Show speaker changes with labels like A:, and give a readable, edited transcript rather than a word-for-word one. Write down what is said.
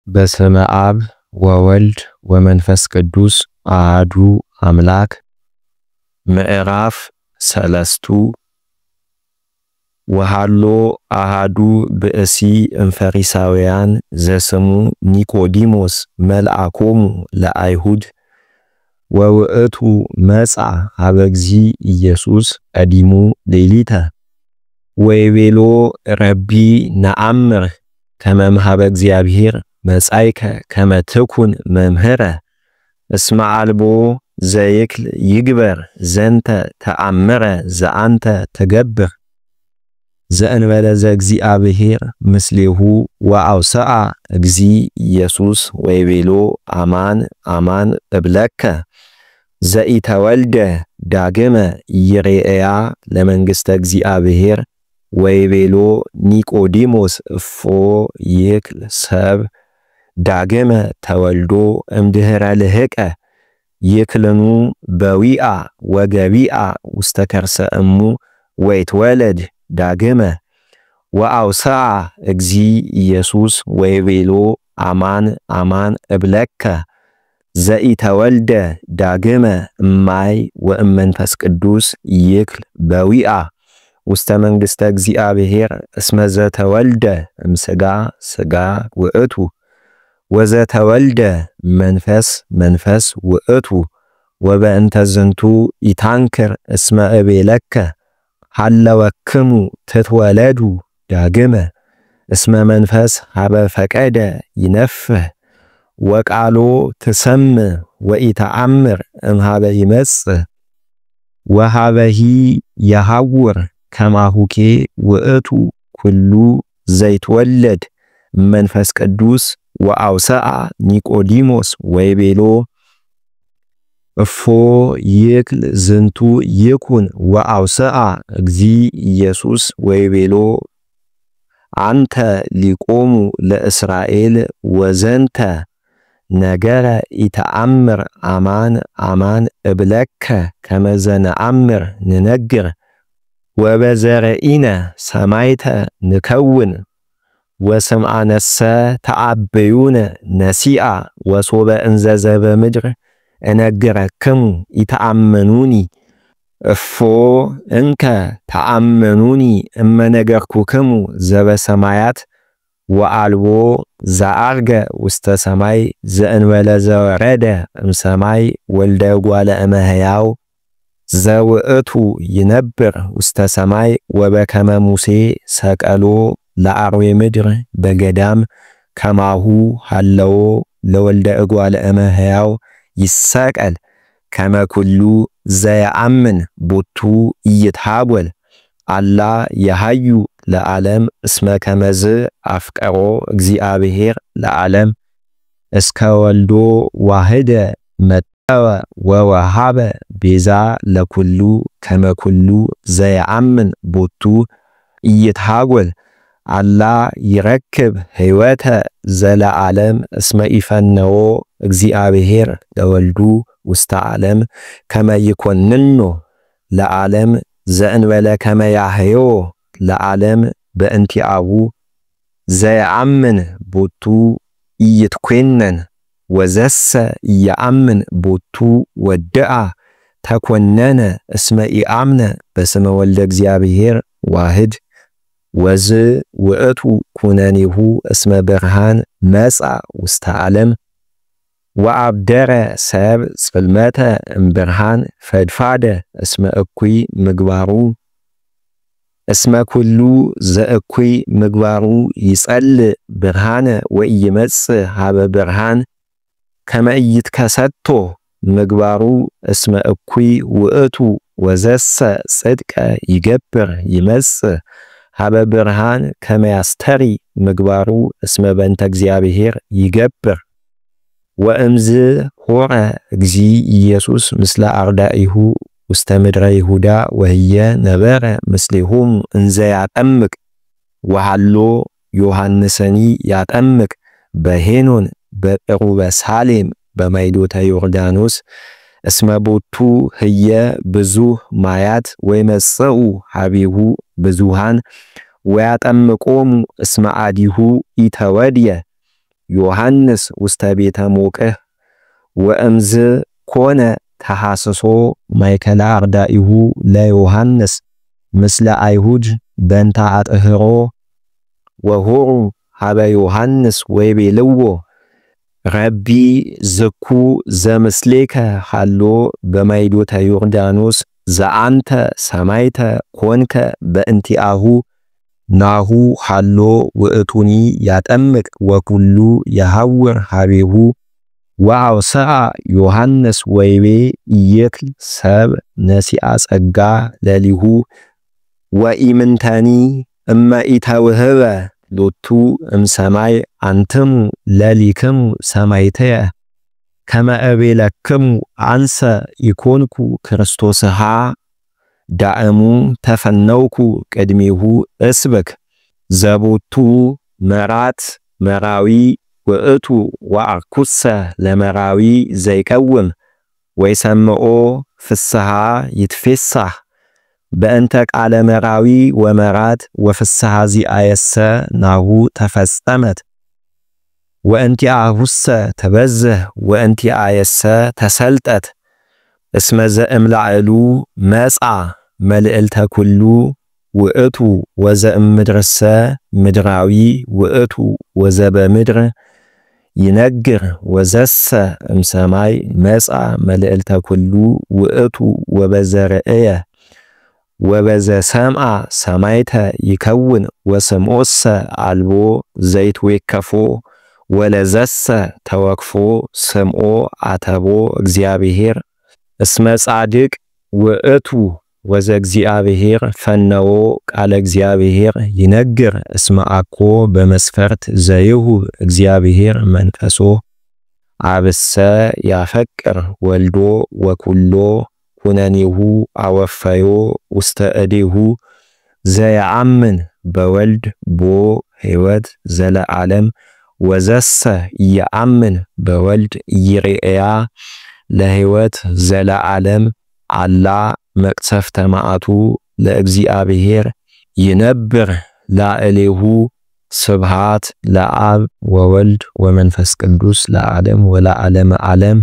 A: በስመ አብ ወወልድ ወመንፈስ ቅዱስ አሐዱ አምላክ። ምዕራፍ ሰለስቱ ወሃሎ አሐዱ ብእሲ እምፈሪሳውያን ዘስሙ ኒቆዲሞስ መልአኮሙ ለአይሁድ ወውእቱ መጻ ሀበ እግዚእ ኢየሱስ ቀዲሙ ሌሊተ ወይቤሎ ረቢ ነአምር ከመ እምኀበ እግዚአብሔር መጻእከ ከመ ትኩን መምህረ እስመ አልቦ ዘይክል ይግበር ዘንተ ተአምረ ዘአንተ ትገብር ዘእንበለ ዘእግዚአብሔር ምስሌሁ ወአውስአ እግዚእ ኢየሱስ ወይቤሎ አማን አማን እብለከ ዘኢተወልደ ዳግመ ይሬእያ ለመንግሥተ እግዚአብሔር ወይቤሎ ኒቆዲሞስ እፎ ይክል ሰብ ዳግመ ተወልዶ እምድኅረ ልህቀ ይክልኑ በዊአ ወገቢአ ውስተ ከርሰ እሙ ወይትወለድ ዳግመ ወአውስአ እግዚእ ኢየሱስ ወይቤሎ አማን አማን እብለከ ዘኢተወልደ ዳግመ እማይ ወእመንፈስ ቅዱስ ይክል በዊአ ውስተ መንግሥተ እግዚአብሔር እስመ ዘተወልደ እምሥጋ ሥጋ ውእቱ ወዘተወልደ መንፈስ መንፈስ ውእቱ ወበእንተ ዝንቱ ኢታንክር እስመ እቤለከ ሃለወክሙ ትትወለዱ ዳግመ እስመ መንፈስ ሀበ ፈቀደ ይነፍህ ወቃሎ ትሰምዕ ወኢተአምር እምኀበ ይመጽእ ወሀበሂ የሐውር ከማሁኬ ውእቱ ኩሉ ዘይትወለድ መንፈስ ቅዱስ ወአውስአ ኒቆዲሞስ ወይቤሎ እፎ ይክል ዝንቱ ይኩን ወአውስአ እግዚእ ኢየሱስ ወይቤሎ አንተ ሊቆሙ ለእስራኤል ወዘንተ ነገረ ኢተአምር አማን አማን እብለከ ከመ ዘነአምር ንነግር ወበዘርኢነ ሰማይተ ንከውን ወስምዓነሰ ተአበዩነ ነሲአ ወሶበ እንዘ ዘበምድር እነግረክሙ ኢተአመኑኒ እፎ እንከ ተአመኑኒ እመነገርኩክሙ ዘበሰማያት ወአልቦ ዘአርገ ውስተ ሰማይ ዘእንበለ ዘወረደ እምሰማይ ወልደ እጓለ እመሕያው ዘውእቱ ይነብር ውስተ ሰማይ ወበከመ ሙሴ ሰቀሎ ለአርዌ ምድር በገዳም ከማሁ ሃለዎ ለወልደ እጓለ እመሕያው ይሰቀል ከመ ኩሉ ዘየአምን ቦቱ ኢይትሃጐል አላ የሃዩ ለዓለም እስመ ከመዝ አፍቀሮ እግዚአብሔር ለዓለም እስከ ወልዶ ዋህደ መጠወ ወወሃበ ቤዛ ለኩሉ ከመ ኩሉ ዘየአምን ቦቱ ኢይትሃጐል አላ ይረክብ ሕይወተ ዘለዓለም እስመ ኢፈነዎ እግዚአብሔር ለወልዱ ውስተ ዓለም ከመ ይኰንኖ ለዓለም ዘእንበለ ከመ ያህዮ ለዓለም በእንቲአሁ ዘየአምን ቦቱ ኢይትኰነን ወዘሰ ኢየአምን ቦቱ ወድአ ተኰነነ እስመ ኢአምነ በስመ ወልደ እግዚአብሔር ዋህድ ወዝ ውእቱ ኩነኔሁ እስመ ብርሃን መጻ ውስተ ዓለም ወአብደረ ሰብ ጽልመተ እምብርሃን ፈድፋደ እስመ እኩይ ምግባሩ እስመ ኩሉ ዘእኩይ ምግባሩ ይጸልእ ብርሃነ ወኢይመጽእ ሀበ ብርሃን ከመ ኢይትከሰቶ ምግባሩ እስመ እኩይ ውእቱ ወዘሰ ጽድቀ ይገብር ይመጽእ ሀበ ብርሃን ከመ ያስተሪ ምግባሩ እስመ በእንተ እግዚአብሔር ይገብር ወእምዝ ሆረ እግዚእ ኢየሱስ ምስለ አርዳኢሁ ውስተ ምድረ ይሁዳ ወህየ ነበረ ምስሌሆሙ እንዘ ያጠምቅ ወሃሎ ዮሐንስኒ ያጠምቅ በሄኖን በቅሩበ ሳሌም በማይዶተ ዮርዳኖስ እስመ ቦቱ ህየ ብዙህ ማያት ወይመጽኡ ሀቢሁ ብዙሃን ወያጠምቆሙ እስመ አዲሁ ኢተወድየ ዮሐንስ ውስተ ቤተ ሞቅህ ወእምዝ ኮነ ተሐስሶ ማይከላ አርዳኢሁ ለዮሐንስ ምስለ አይሁድ በንታ አጥህሮ ወሆሩ ሀበ ዮሐንስ ወይቤልዎ ረቢ ዝኩ ዘምስሌከ ሃሎ በማይዶተ ዮርዳኖስ ዘአንተ ሰማይተ ኮንከ በእንቲአሁ ናሁ ሃሎ ውእቱኒ ያጠምቅ ወኩሉ የሐውር ሀቤሁ ወአውስአ ዮሐንስ ወይቤ ኢየክል ሰብ ነሲአ ጸጋ ለሊሁ ወኢምንተኒ እመ ኢተውህበ ሎቱ እምሰማይ አንትሙ ለሊክሙ ሰማይተየ ከመ እቤለክሙ አንሰ ኢኮንኩ ክርስቶስሃ ዳእሙ ተፈነውኩ ቅድሜሁ እስብክ ዘቦቱ መራት መራዊ ውእቱ ወአርኩሰ ለመራዊ ዘይቀውም ወይሰምኦ ፍስሃ ይትፌሳህ በእንተ ቃለ መራዊ ወመራት ወፍስሃ ዚአየሰ ናሁ ተፈጸመት ወእንቲአሁሰ ተበዝህ ወእንቲአየሰ ተሰልጠት እስመ ዘእምላዕሉ መጻ መልዕልተ ኩሉ ውእቱ ወዘእምድርሰ ምድራዊ ውእቱ ወዘበምድር ይነግር ወዘሰ እምሰማይ መጻ መልዕልተ ኩሉ ውእቱ ወበዘርእየ ወበዘሰምአ ሰማይተ ይከውን ወስምዖሰ አልቦ ዘይትዌከፎ ወለዘሰ ተወክፎ ስምዖ አተቦ እግዚአብሔር እስመ ጻድቅ ውእቱ ወዘእግዚአብሔር ፈነዎ ቃለ እግዚአብሔር ይነግር እስመ አኮ በመስፈርት ዘይሁ እግዚአብሔር መንፈሶ አብሰ ያፈቅር ወልዶ ወኩሎ ኩነኔሁ አወፈዮ ውስተ እዴሁ ዘየአምን በወልድ ቦ ሕይወት ዘለዓለም ወዘሰ ይአምን በወልድ ይሬእያ ለሕይወት ዘለዓለም አላ መቅሰፍተ መዓቱ ለእግዚአብሔር ይነብር ላዕሌሁ ስብሃት ለአብ ወወልድ ወመንፈስ ቅዱስ ለዓለም ወለዓለመ ዓለም